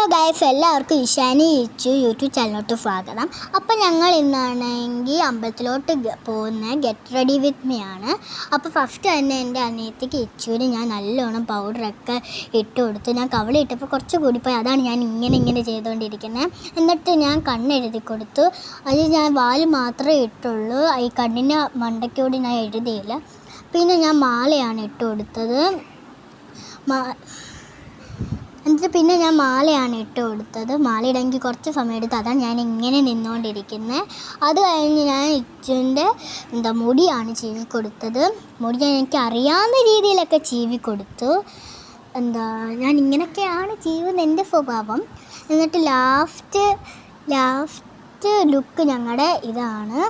Hello guys, എല്ലാവർക്കും Ishani Ichu YouTube ചാനലിലോട്ട് സ്വാഗതം. അപ്പോൾ ഞങ്ങൾ ഇന്നാണെങ്കിൽ അമ്പലത്തിലോട്ട് പോകുന്ന ഗെറ്റ് റെഡി വിത്ത് മീ ആണ്. അപ്പോൾ ഫസ്റ്റ് തന്നെ എൻ്റെ അനിയത്തിക്ക് ഇച്ചുവിന് ഞാൻ നല്ലോണം പൗഡറൊക്കെ ഇട്ട് കൊടുത്തു. ഞാൻ കവളിട്ടപ്പോൾ കുറച്ച് കൂടിപ്പോയി, അതാണ് ഞാൻ ഇങ്ങനെ ചെയ്തുകൊണ്ടിരിക്കുന്നത്. എന്നിട്ട് ഞാൻ കണ്ണെഴുതി കൊടുത്തു. അത് ഞാൻ വാല് മാത്രമേ ഇട്ടുള്ളൂ, ഈ കണ്ണിൻ്റെ മണ്ടയ്ക്കോട് ഞാൻ എഴുതിയില്ല. പിന്നെ ഞാൻ മാലയാണ് ഇട്ട് കൊടുത്തത്. എന്നിട്ട് പിന്നെ ഞാൻ മാലയാണ് ഇട്ട് കൊടുത്തത്. മാല ഇടണമെങ്കിൽ കുറച്ച് സമയം എടുത്ത്, അതാണ് ഞാൻ ഇങ്ങനെ നിന്നുകൊണ്ടിരിക്കുന്നത്. അത് കഴിഞ്ഞ് ഞാൻ ഇച്ചുവിൻ്റെ മുടിയാണ് ചീവി കൊടുത്തത്. മുടി ഞാൻ എനിക്ക് അറിയാവുന്ന രീതിയിലൊക്കെ ചീവി കൊടുത്തു. ഞാൻ ഇങ്ങനെയൊക്കെയാണ് ചീവുന്ന എൻ്റെ സ്വഭാവം. എന്നിട്ട് ലാസ്റ്റ് ലുക്ക് ഞങ്ങളുടെ ഇതാണ്.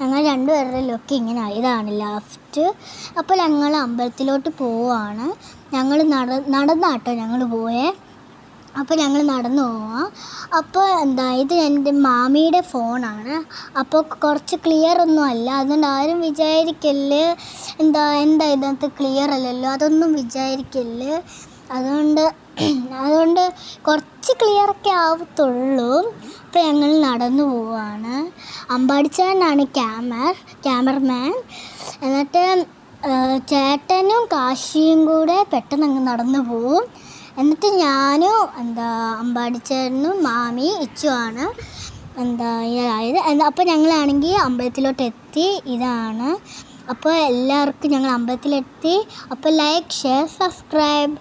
ഞങ്ങൾ രണ്ടുപേരുടെ ലുക്ക് ഇങ്ങനെ ഇതാണ് ലാസ്റ്റ്. അപ്പോൾ ഞങ്ങൾ അമ്പലത്തിലോട്ട് പോവുകയാണ്. ഞങ്ങൾ നടന്നാട്ടോ ഞങ്ങൾ പോയേ. അപ്പോൾ ഞങ്ങൾ നടന്നു പോവാം. അപ്പോൾ ഇത് എൻ്റെ മാമിയുടെ ഫോണാണ്. അപ്പോൾ കുറച്ച് ക്ലിയർ ഒന്നും അല്ല, അതുകൊണ്ട് ആരും വിചാരിക്കല്ല് എന്താ ഇതിനകത്ത് ക്ലിയർ അല്ലല്ലോ, അതൊന്നും വിചാരിക്കല്ല്. അതുകൊണ്ട് കുറച്ച് ക്ലിയറൊക്കെ ആവത്തുള്ളൂ. അപ്പോൾ ഞങ്ങൾ നടന്നു പോവാണ്. അമ്പാടിച്ചാനാണ് ക്യാമറമാൻ. എന്നിട്ട് ചേട്ടനും കാശിയും കൂടെ പെട്ടെന്ന് അങ്ങ് നടന്നു പോവും. എന്നിട്ട് ഞാനും അമ്പാടിച്ചേട്ടനും മാമി ഇച്ചുവാണ് ഇതായത്. അപ്പോൾ ഞങ്ങളാണെങ്കിൽ അമ്പലത്തിലോട്ട് എത്തി. ഇതാണ്. അപ്പോൾ എല്ലാവർക്കും ഞങ്ങൾ അമ്പലത്തിലെത്തി. അപ്പോൾ ലൈക്ക്, ഷെയർ, സബ്സ്ക്രൈബ്.